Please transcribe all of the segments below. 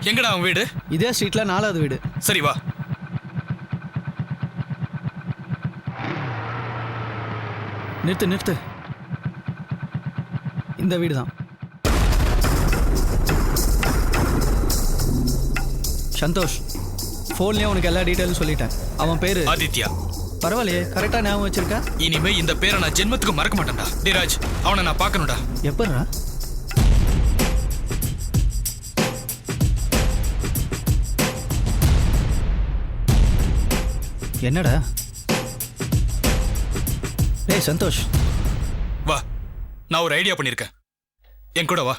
எங்கடா அவன் வீடு? இதே ஸ்ட்ரீட்ல 4வது வீடு. சரி வா. நிறுத்து. இந்த வீடு தான். சந்தோஷ், ஃபோன்லயே உனக்கு எல்லா டீட்டெயிலும் சொல்லிட்டேன். அவன் பேரு ஆதித்யா. பரவாயில்லையே, கரெக்டா ஞாபகம் வச்சிருக்க. இனிமே இந்த பேரை நான் ஜென்மத்துக்கு மறக்க மாட்டேன்டா. டிராஜ், அவனை நான் பார்க்கணும்டா. எப்படா? என்னடா? டேய் சந்தோஷ், வா, நான் ஒரு ஐடியா பண்ணிருக்கேன். என் கூட வா.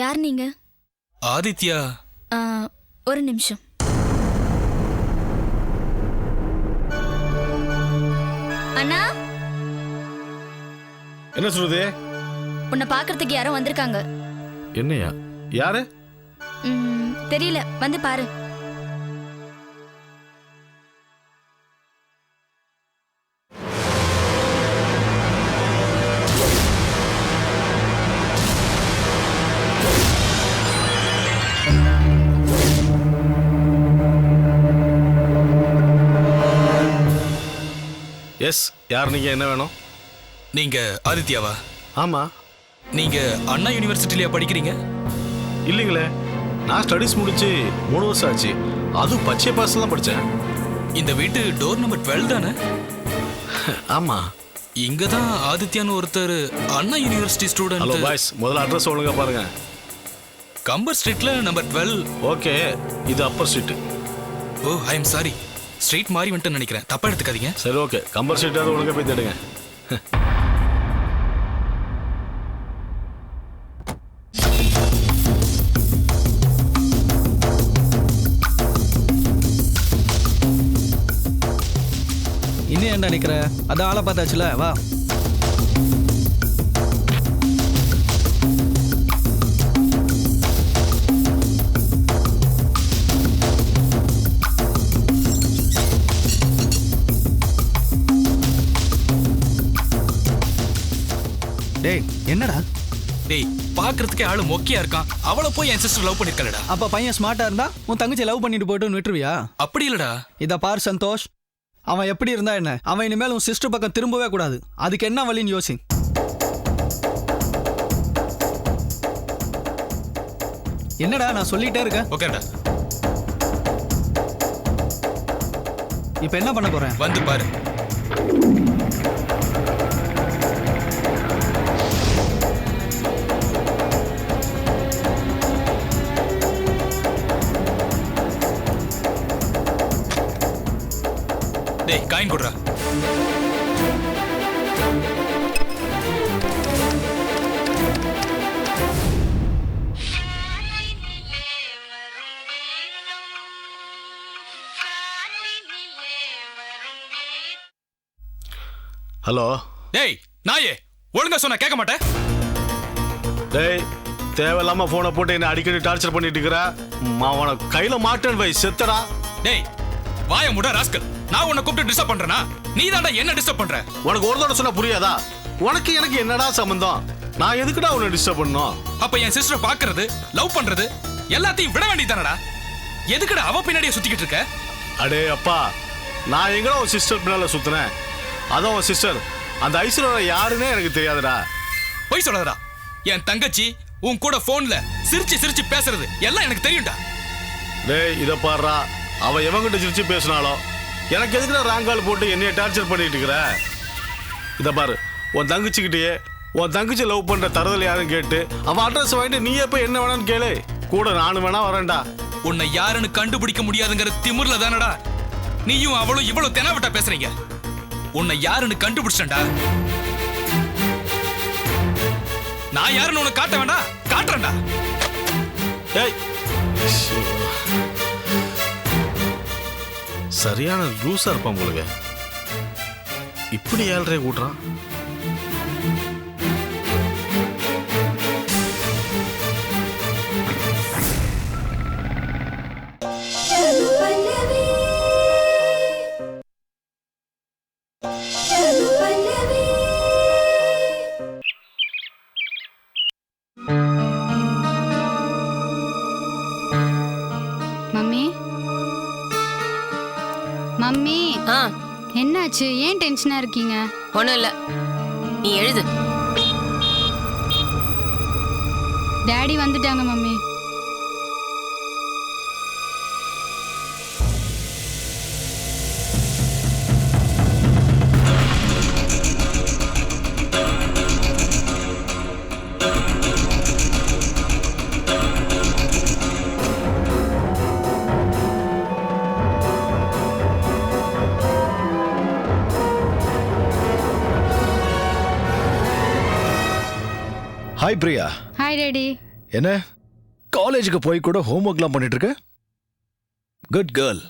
யார் நீங்க? ஆதித்யா. ஒரு நிமிஷம். அண்ணா, என்ன சொல்லுது? உன்னை பாக்குறதுக்கு யாரோ வந்திருக்காங்க. என்னையா? யாரு? தெரியல, வந்து பாரு. எஸ், யார் நீங்க? என்ன வேணும்? நீங்க ஆதித்யாவா? ஆமா. நீங்க அண்ணா யூனிவர்சிட்டிலயா படிக்கிறீங்க? இல்லைங்களே, நான் ஸ்டடீஸ் முடிச்சு 3 வருஷம் ஆச்சு. அதுவும் பச்சை பாஸ் தான் படித்தேன். இந்த வீட்டு டோர் நம்பர் 12 தானே? ஆமா. இங்க தான் ஆதித்யான்னு ஒருத்தர் Anna University hello student. Boys, முதல்ல அட்ரஸ் ஒழுங்கா பாருங்க. கம்பர் ஸ்ட்ரீட்ல நம்பர் 12. ஓகே, இது upper street. Oh, I am sorry, street மாறி வந்துட்டு நினைக்கிறேன். தப்பா எடுத்துக்காதீங்க. சரி ஓகே, கம்பர் ஸ்ட்ரீட்டாவது ஒழுங்கா போய் தேடுங்க. இன்னும் என்ன நினைக்கிற? அதான் ஆளை பார்த்தாச்சுல, வா. டேய் என்னடா? டேய், பாக்குறதுக்கே ஆளு மொக்கையா இருக்கான். அவளை போய் என் சிஸ்டர் லவ் பண்ணிருக்கலடா. அப்ப பையன் ஸ்மார்ட்டா இருந்தா உன் தங்கச்சி லவ் பண்ணிட்டு போயிட்டு விட்டுருவியா? அப்படி இல்லடா. இத பார் சந்தோஷ், அவன் எப்படி இருந்தா என்ன? அவன் இனிமேல் உன் சிஸ்டர் பக்கம் திரும்பவே கூடாது. அதுக்கு என்ன வழின்னு யோசி. என்னடா நான் சொல்லிட்டே இருக்கேன். ஓகேடா, இப்ப என்ன பண்ண போறேன்? வந்து பாரு. டேய், காயின் கொடுறா. ஹலோ. டேய் நாயே, ஒழுங்கா சொன்னா கேட்க மாட்டேன். டேய், தேவையில்லாம போனை போட்டு என்ன அடிக்கடி டார்ச்சர் பண்ணிட்டு இருக்கிற. அவனை கையில மாட்டேன் வை, செத்தடா. டேய், வாய முட ராஸ்கல். நான் உன்னை கூப்பிட்டு டிஸ்டர்ப் பண்றேனா? நீ தான்டா என்ன டிஸ்டர்ப் பண்ற. உனக்கு ஒரு தடவை சொன்னா புரியாதா? உனக்கு எனக்கு என்னடா சம்பந்தம்? நான் எதுக்குடா உன்னை டிஸ்டர்ப் பண்ணணும்? அப்ப என் சிஸ்டர் பாக்குறது, லவ் பண்றது எல்லாத்தையும் விட வேண்டியதானடா. எதுக்குடா அவ பின்னாடியே சுத்திக்கிட்டு இருக்க? அடே அப்பா, நான் எங்கடா உன் சிஸ்டர் பின்னால சுத்தினேன்? அதான் உன் சிஸ்டர் அந்த ஐஸ்வர்யா யாருன்னே எனக்கு தெரியாதுடா. போய் சொல்லாதடா. என் தங்கச்சி உன் கூட போன்ல சிரிச்சு சிரிச்சு பேசுறது எல்லாம் எனக்கு தெரியும்டா. டேய் இத பாருடா, அவ எவங்கிட்ட சிரிச்சு பேசினாலோ எனக்கு எதுக்குடா ராங்கால் போட்டு என்னைய டார்ச்சர் பண்ணிட்டு இருக்கிற? இத பாரு, உன் தங்கச்சிக்கிட்டேயே உன் தங்கச்சி லவ் பண்ற தரதல் யாருன்னு கேட்டு அவன் அட்ரஸ் வாங்கிட்டு நீயே போய் என்ன வேணான்னு கேளு. கூட நானும் வேணா வரேன்டா. உன்னை யாருன்னு கண்டுபிடிக்க முடியாதுங்கிற திமிர்ல தானடா நீயும் அவளும் இவ்வளவு தெனாவட்டா பேசுறீங்க. உன்னை யாருன்னு கண்டுபிடிச்சேன்டா. நான் யாருன்னு உனக்கு காட்ட வேண்டாம், காட்டுறேன்டா. டேய், சரியான லூசா இருப்பான் உங்களுக்கு. இப்படி 7:30 கூட்டுறான். மம்மி மம்மி ஆ என்னாச்சு? ஏன் டென்ஷனா இருக்கீங்க? ஒண்ணும் இல்ல, நீ எழுது. டாடி வந்துட்டாங்க mummy. Hi Priya. Hi daddy. என்ன காலேஜுக்கு போய் கூட ஹோம்ஒர்க்லாம் பண்ணிட்டு இருக்க? Good girl.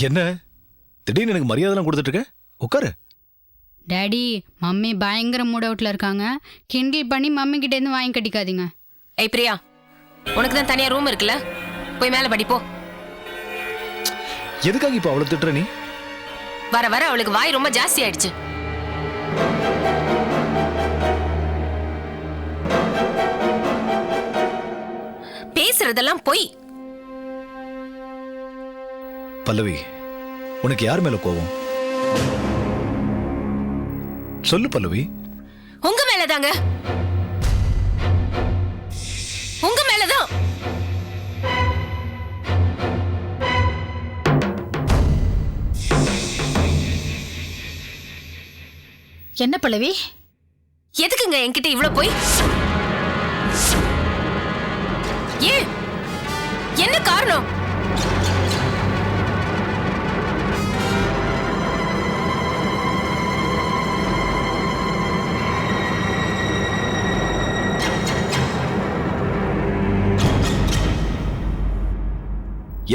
என்ன திடீர்னு எனக்கு மரியாதைலாம் கொடுத்துட்டு இருக்க? உட்காரு. டாடி மம்மி பயங்கர மூட் அவுட்ல இருக்காங்க. கிண்டல் பண்ணி மம்மி கிட்ட இருந்து வாங்கி கட்டிக்காதீங்க. ஏய் பிரியா, உனக்கு தான் தனியா ரூம் இருக்குல்ல, போய் மேல படிப்போ. எதுக்காக இப்ப அவ்வளவு திட்டுற நீ? வர வர அவளுக்கு வாய் ரொம்ப ஜாஸ்தி ஆயிடுச்சு. பேசுறதெல்லாம் பொய். பல்லவி, உனக்கு யார் மேல கோவம்? சொல்லு பல்லவி. உங்க மேலதாங்க, உங்க மேலதான். என்ன பல்லவி? எதுக்குங்க என்கிட்ட இவ்ளோ போய்? ஏன்? என்ன காரணம்?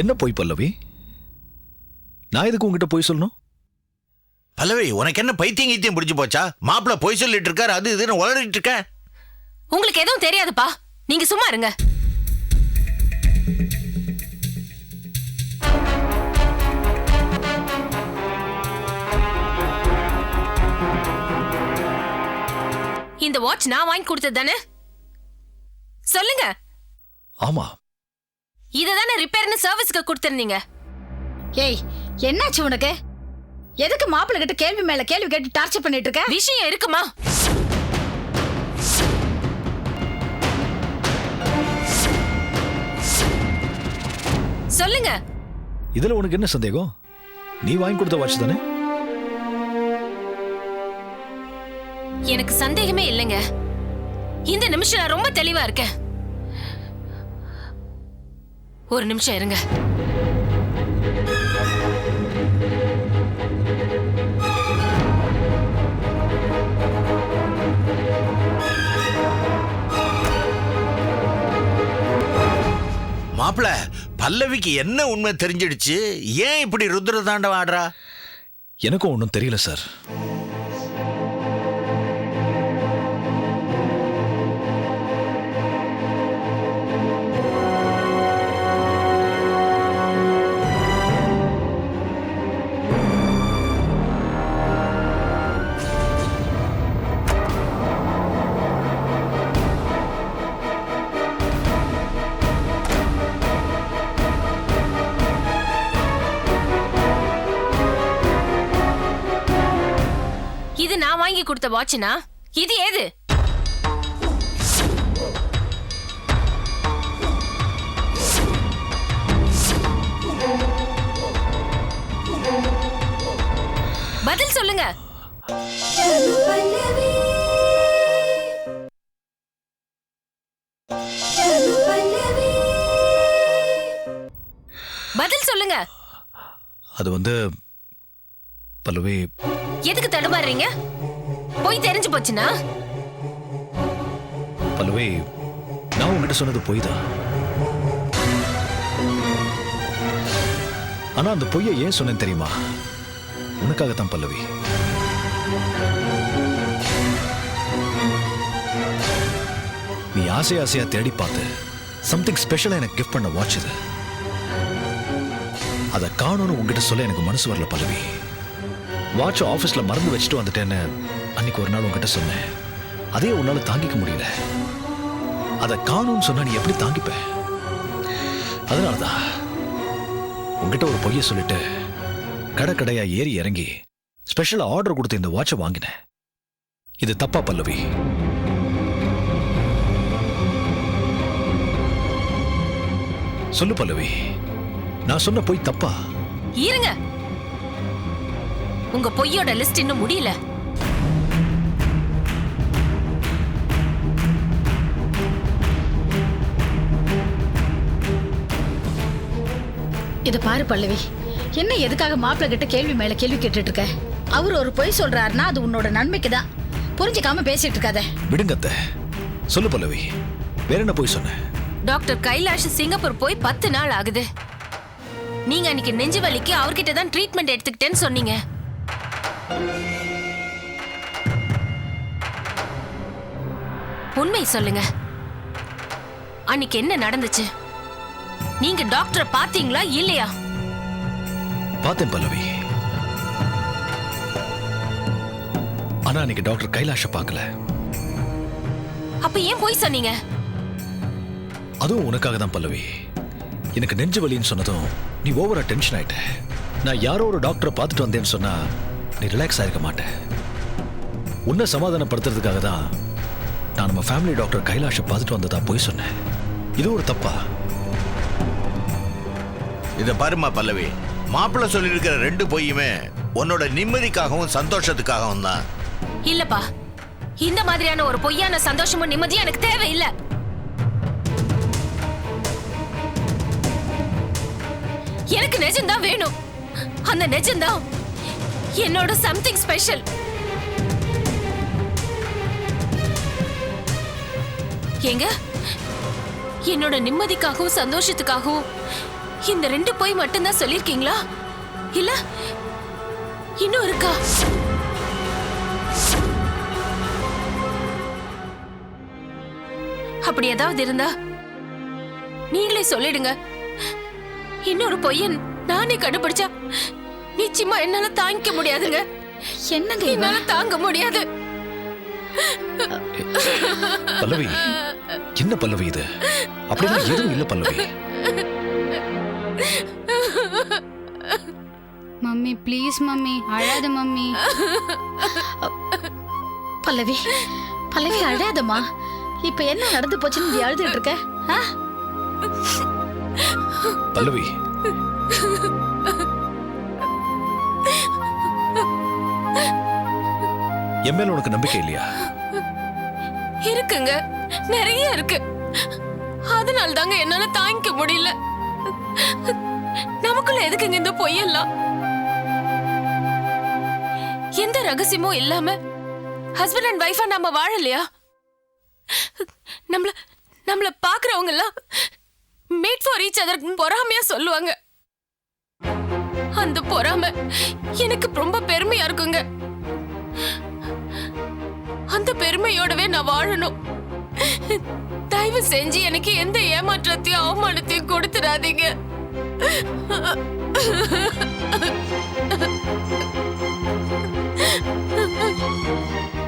என்ன போய் பல்லவி? நான் எதுக்கு உங்ககிட்ட போய் சொல்லணும்? பல்லவி, உனக்கு என்ன பைத்தியம் கீத்தியம் பிடிச்சு போச்சா? மாப்பிள்ள போய் சொல்லிட்டு இருக்காரு, அது இதுன்னு உளறிட்டு இருக்க. உங்களுக்கு எதுவும் தெரியாதுப்பா, நீங்க சும்மா இருங்க. இந்த வாட்ச் நான் வாங்கி கொடுத்தது தானே? சொல்லுங்க. ஆமா. இததானே ரிப்பேர்னு சர்வீஸ்க்கு கொடுத்திருந்தீங்க. ஏய், என்னாச்சு உனக்கு? எதுக்கு மாப்பிள்ளை கிட்ட கேள்வி மேல கேள்வி கேட்டு டார்ச்சர் பண்ணிட்டு இருக்க? விஷயம் இருக்குமா? சொல்லுங்க. இதுல உனக்கு என்ன சந்தேகம்? நீ வாங்கி கொடுத்த வாட்ச் தானே? எனக்கு சந்தேகமே இல்லைங்க. இந்த நிமிஷம் நான் ரொம்ப தெளிவா இருக்கேன். ஒரு நிமிஷம் இருங்க. மாப்பிள்ள, பல்லவிக்கு என்ன உண்மை தெரிஞ்சிடுச்சு? ஏன் இப்படி ருத்ர தாண்டவம் ஆடுறா? எனக்கும் ஒன்றும் தெரியல சார். இது நான் வாங்கி கொடுத்த வாட்ச்னா இது ஏது? பதில் சொல்லுங்க. பதில் சொல்லுங்க. அது வந்து பல்லவி, எதுக்கு தடுமாறுறீங்க? போய் தெரிஞ்சு போச்சுன்னா பல்லவி, நான் உங்ககிட்ட சொன்னது பொய் தான். ஆனா அந்த பொய்யை ஏன் சொன்னேன் தெரியுமா? உனக்காகத்தான் பல்லவி. நீ ஆசையா தேடி பார்த்து சம்திங் ஸ்பெஷலா எனக்கு கிஃப்ட் பண்ண வாட்ச் இது. அதை காணணும்னு உங்ககிட்ட சொல்ல எனக்கு மனசு வரல பல்லவி. வாட்ச் ஆபீஸ்ல மறந்து வச்சுட்டு வந்துட்டேன்னு அன்னைக்கு ஒரு நாள் உங்ககிட்ட சொன்னேன். அதே உன்னால தாங்கிக்க முடியல. அதை காணும்னு சொன்னா நீ எப்படி தாங்கிப்ப? அதனாலதான் உங்ககிட்ட ஒரு பொய்ய சொல்லிட்டு கடையா ஏறி இறங்கி ஸ்பெஷல் ஆர்டர் கொடுத்து இந்த வாட்சை வாங்கினேன். இது தப்பா பல்லவி? சொல்லு பல்லவி, நான் சொன்ன பொய் தப்பா? இருங்க, உங்க பொய்யோட லிஸ்ட் இன்னும் முடியல. இது பாரு பல்லவி, என்ன எதுக்காக மாப்பிள்ளை கிட்ட கேள்வி மேல கேள்வி கேட்டுட்டு இருக்க? அவர் ஒரு பொய் சொல்றாருன்னா அது உன்னோட நன்மைக்கு தான். புரிஞ்சுக்காம பேசிட்டு இருக்காத. விடுங்க அத்தை. சொல்லு பல்லவி, வேற என்ன பொய் சொன்ன? டாக்டர் கைலாஷ் சிங்கப்பூர் போய் 10 நாள் ஆகுது. நீங்க அன்னைக்கு நெஞ்சு வலிக்கு அவர்கிட்ட தான் ட்ரீட்மெண்ட் எடுத்துக்கிட்டேன்னு சொன்னீங்க. உண்மை சொல்லுங்க, அன்னைக்கு என்ன நடந்துச்சு? நீங்க டாக்டரை பாத்தீங்களா இல்லையா? பார்த்தேன் பல்லவி. ஆனா அன்னைக்கு டாக்டர் கைலாஷ பார்க்கல. அப்ப ஏன் போய் சொன்னீங்க? அதுவும் உனக்காக தான் பல்லவி. எனக்கு நெஞ்சு வலின்னு சொன்னதும் நீ ஓவரா டென்ஷன் ஆயிட்ட. நான் யாரோ ஒரு டாக்டரை பார்த்துட்டு வந்தேன்னு சொன்னா நீ ரிலாக்ஸ் ஆயிருக்க மாட்டேன். உன்னை சமாதானப்படுத்துறதுக்காக தான் நான் நம்ம ஃபேமிலி டாக்டர் கைலாஷ பார்த்துட்டு வந்ததா போய் சொன்னேன். இது ஒரு தப்பா? இத பாருமா பல்லவி, மாப்பிள்ளை சொல்லியிருக்கிற 2 பொய்யுமே உன்னோட நிம்மதிக்காகவும் சந்தோஷத்துக்காகவும் தான். இல்லப்பா, இந்த மாதிரியான ஒரு பொய்யான சந்தோஷமும் நிம்மதியும் எனக்கு தேவையில்லை. எனக்கு நிஜம்தான் வேணும். அந்த நிஜம்தான் என்னோட சம்திங் ஸ்பெஷல். ஏங்க, என்னோட நிம்மதிக்காகவும் சந்தோஷத்துக்காகவும் இந்த 2 பொய் மட்டும்தான் சொல்லிருக்கீங்களா? இல்ல இன்னும் இருக்கா? அப்படி ஏதாவது இருந்தா நீங்களே சொல்லிடுங்க. இன்னொரு பொய்யன் நானே கண்டுபிடிச்சா நிச்சயமா என்னால தாங்கிக்க முடியாதுங்க. என்னங்க என்னால தாங்க முடியாது. பல்லவி, என்ன பல்லவி இது? அப்படிலாம் எதுவும் இல்ல பல்லவி. மம்மி ப்ளீஸ் மம்மி, அழாத மம்மி. பல்லவி, பல்லவி அழாதம்மா. இப்ப என்ன நடந்து போச்சுன்னு நீ அழுதுட்டு இருக்க? பல்லவி, என் மேல உனக்கு நம்பிக்கை இல்லையா? இருக்குங்க, நிறைய இருக்கு. அதனால தாங்க என்னால தாங்கிக்க முடியல. நமக்குள்ள எதுக்குங்க இந்த பொய்யெல்லாம்? எந்த ரகசியமும் இல்லாம ஹஸ்பண்ட் அண்ட் வைஃபா நாம வாழலையா? நம்மள பாக்குறவங்க எல்லாம் மேட் ஃபார் ஈச் அதர் பொறாமையா சொல்லுவாங்க. அந்த பொறாமை எனக்கு ரொம்ப பெருமையா இருக்குங்க. அந்த பெருமையோடவே நான் வாழணும். தயவு செஞ்சு எனக்கு எந்த ஏமாற்றத்தையும் அவமானத்தையும் கொடுத்துடாதீங்க.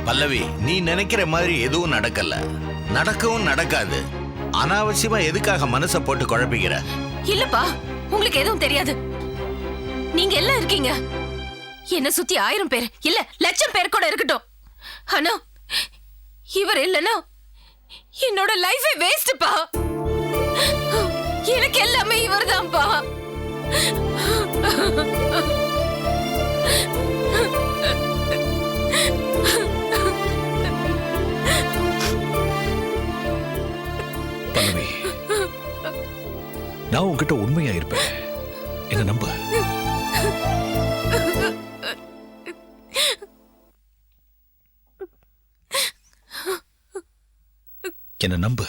பல்லவி, நீ நினைக்கிற மாதிரி எதுவும் நடக்கல, நடக்கவும் நடக்காது. அனாவசியமா எதுக்காக மனசை போட்டு குழப்பிக்கிற? இல்லப்பா, உங்களுக்கு எதுவும் தெரியாது. நீங்க எல்லாம் இருக்கீங்க. என்ன சுத்தி 1000 பேர் இல்ல 1,00,000 பேர் கூட இருக்கட்டும். ஆனா இவர் இல்லனா என்னோட லைஃபே வேஸ்ட்பா. எனக்கு எல்லாமே இவர்தான்ப்பா. பல்லவி, நான் உன்கிட்ட உண்மையா இருப்பேன். என்ன நம்ப. என்ன நம்பு.